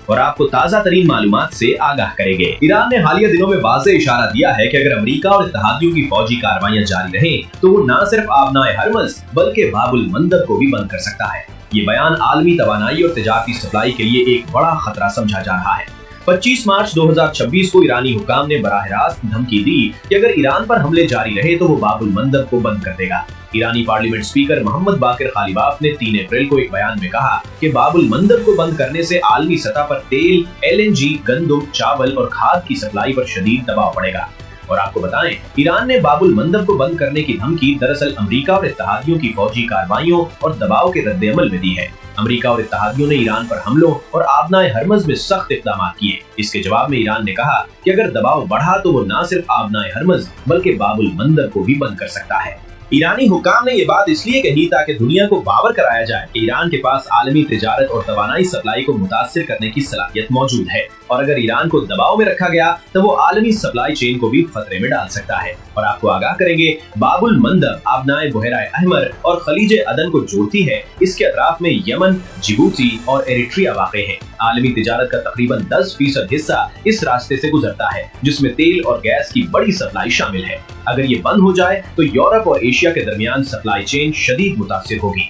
और आपको ताज़ा तरीन मालूमात से आगाह करेंगे। ईरान ने हालिया दिनों में वाज़ेह इशारा दिया है कि अगर अमेरिका और इत्तेहादियों की फौजी कार्रवाइयां जारी रहें तो वो न सिर्फ आबनाए हरमज बल्कि बाबुल मंदब को भी बंद कर सकता है। ये बयान आलमी तवानाई और तिजारती सप्लाई के लिए एक बड़ा खतरा समझा जा रहा है। 25 मार्च 2026 को ईरानी हुकाम ने बराह रास्त धमकी दी कि अगर ईरान पर हमले जारी रहे तो वो बाबुल मंदब को बंद कर देगा। ईरानी पार्लियामेंट स्पीकर मोहम्मद बाकिर खालिबाफ ने 3 अप्रैल को एक बयान में कहा कि बाबुल मंदब को बंद करने से आलमी सतह पर तेल, LNG, गंदम, चावल और खाद की सप्लाई पर शदीद दबाव पड़ेगा। और आपको बताएं, ईरान ने बाबुल मंदब को बंद करने की धमकी दरअसल अमेरिका और इत्तेहादियों की फौजी कार्रवाइयों और दबाव के रद्द-ए-अमल में दी है। अमेरिका और इत्तेहादियों ने ईरान पर हमलों और आबनाए हरमज में सख्त इक़दाम किए। इसके जवाब में ईरान ने कहा कि अगर दबाव बढ़ा तो वो न सिर्फ आबनाए हरमज बल्कि बाबुल मंदब को भी बंद कर सकता है। ईरानी हुकाम ने ये बात इसलिए कही ताकि दुनिया को बावर कराया जाए कि ईरान के पास आलमी तिजारत और तवानाई सप्लाई को मुतासिर करने की सलाहियत मौजूद है और अगर ईरान को दबाव में रखा गया तो वो आलमी सप्लाई चेन को भी खतरे में डाल सकता है। और आपको आगाह करेंगे, बाबुल मंदब आबनाए बुहराए अहमर और खलीज अदन को जोड़ती है। इसके अतराफ में यमन, जिबूती और एरिट्रिया वाक़े हैं। आलमी तिजारत का तकरीबन 10% हिस्सा इस रास्ते से गुजरता है, जिसमें तेल और गैस की बड़ी सप्लाई शामिल है। अगर ये बंद हो जाए तो यूरोप और एशिया के दरमियान सप्लाई चेन शदीद मुतासिर होगी।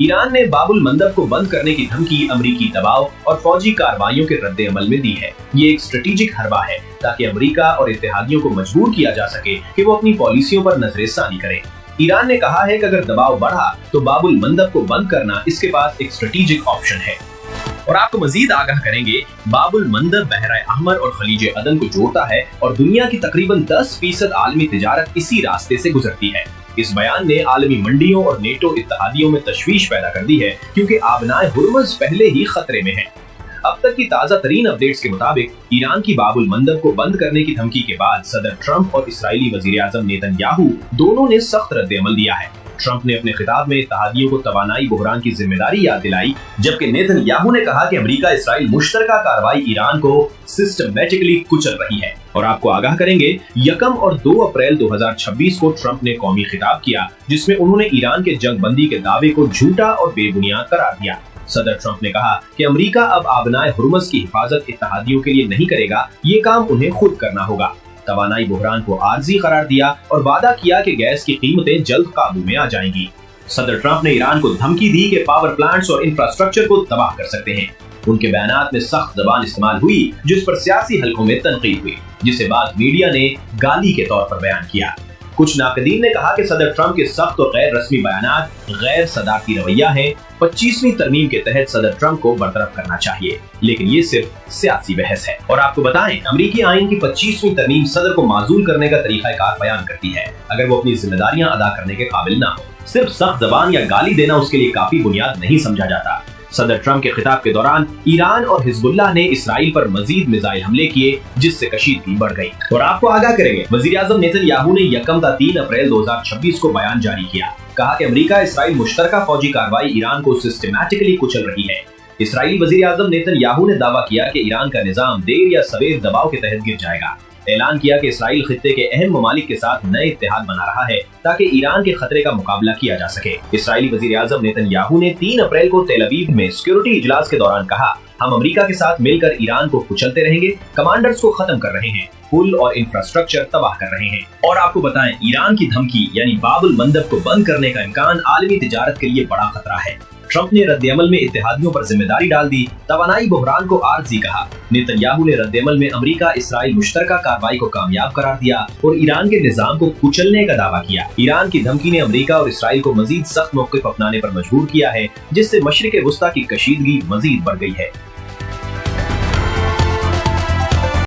ईरान ने बाबुल मंदब को बंद करने की धमकी अमरीकी दबाव और फौजी कार्रवाइयों के रद्द-ए-अमल में दी है। ये एक स्ट्रेटेजिक हरबा है ताकि अमरीका और इत्तेहादियों को मजबूर किया जा सके कि वो अपनी पॉलिसियों पर नजरसानी करें। ईरान ने कहा है कि अगर दबाव बढ़ा तो बाबुल मंदब को बंद करना इसके पास एक स्ट्रेटेजिक ऑप्शन है। और आपको मजीद आगाह करेंगे, बाबुल मंदब बहराए अहमर और खलीज अदन को जोड़ता है और दुनिया की तकरीबन 10% आलमी तिजारत इसी रास्ते से गुजरती है। इस बयान ने आलमी मंडियों और नेटो इत्तेहादियों में तशवीश पैदा कर दी है क्योंकि आबनाए हुर्मज पहले ही खतरे में है। अब तक की ताज़ा तरीन अपडेट्स के मुताबिक ईरान की बाबुल मंदब को बंद करने की धमकी के बाद सदर ट्रंप और इस्राएली वजीर आज़म नेतन्याहू दोनों ने सख्त रद्द-ए-अमल दिया है। ट्रंप ने अपने खिताब में इत्तेहादियों को तवानाई बहरान की जिम्मेदारी याद दिलाई, जबकि नेतन्याहू ने कहा कि अमेरिका इसराइल मुश्तरका कार्रवाई ईरान को सिस्टमैटिकली कुचल रही है। और आपको आगाह करेंगे, 1 और 2 अप्रैल 2026 को ट्रंप ने कौमी खिताब किया जिसमें उन्होंने ईरान के जंगबंदी के दावे को झूठा और बेबुनियाद करार दिया। सदर ट्रंप ने कहा कि अमेरिका अब आबनाए हुर्मज की हिफाजत इत्तेहादियों के लिए नहीं करेगा, ये काम उन्हें खुद करना होगा। तवानाई बहरान को आर्जी करार दिया और वादा किया कि गैस की कीमतें जल्द काबू में आ जाएंगी। सदर ट्रंप ने ईरान को धमकी दी कि पावर प्लांट्स और इंफ्रास्ट्रक्चर को तबाह कर सकते हैं। उनके बयानात में सख्त जबान इस्तेमाल हुई जिस पर सियासी हलकों में तनकीद हुई, जिसे बाद मीडिया ने गाली के तौर पर बयान किया। कुछ नाकदीन ने कहा कि सदर ट्रंप के सख्त और गैर रस्मी बयानात गैर सदारती रवैया है। 25वीं तरमीम के तहत सदर ट्रंप को बरतरफ करना चाहिए, लेकिन ये सिर्फ सियासी बहस है। और आपको बताएं, अमेरिकी आईन की 25वीं तरमीम सदर को माजूल करने का तरीकाकार बयान करती है अगर वो अपनी जिम्मेदारियां अदा करने के काबिल ना हो। सिर्फ सख्त जबान या गाली देना उसके लिए काफी बुनियाद नहीं समझा जाता। सदर ट्रंप के खिताब के दौरान ईरान और हिजबुल्लाह ने इसराइल पर मजीद मिसाइल हमले किए जिससे कशीदगी बढ़ गई। और आपको आगाह करेंगे, वजीर आज़म नेतन्याहू ने 3 अप्रैल 2026 को बयान जारी किया, कहा कि अमेरिका इसराइल मुश्तरका फौजी कार्रवाई ईरान को सिस्टमैटिकली कुचल रही है। इसराइली वजीर आज़म नेतन्याहू ने दावा किया कि ईरान का निजाम देर या सवेर दबाव के तहत गिर जाएगा। ऐलान किया कि इसराइल खित्ते के अहम ममालिक के साथ नए इत्तेहाद बना रहा है ताकि ईरान के खतरे का मुकाबला किया जा सके। इसराइली वजीर आज़म नेतन्याहू ने 3 अप्रैल को तेल अवीव में सिक्योरिटी इजलास के दौरान कहा, हम अमेरिका के साथ मिलकर ईरान को कुचलते रहेंगे, कमांडर्स को खत्म कर रहे हैं, पुल और इंफ्रास्ट्रक्चर तबाह कर रहे हैं। और आपको बताएं, ईरान की धमकी यानी बाबुल मंदब को बंद करने का इम्कान आलमी तिजारत के लिए बड़ा खतरा है। ट्रंप ने रद्द-ए-अमल में इत्तेहादियों पर जिम्मेदारी डाल दी, तवानाई बहरान को आर्जी कहा। नेतन्याहू ने रद्द-ए-अमल में अमेरिका इसराइल मुश्तरका कार्रवाई को कामयाब करार दिया और ईरान के निजाम को कुचलने का दावा किया। ईरान की धमकी ने अमेरिका और इसराइल को मजीद सख्त मौक़िफ़ अपनाने पर मजबूर किया है, जिससे मशरिक़ वुस्ता की कशीदगी मजीद बढ़ गई है।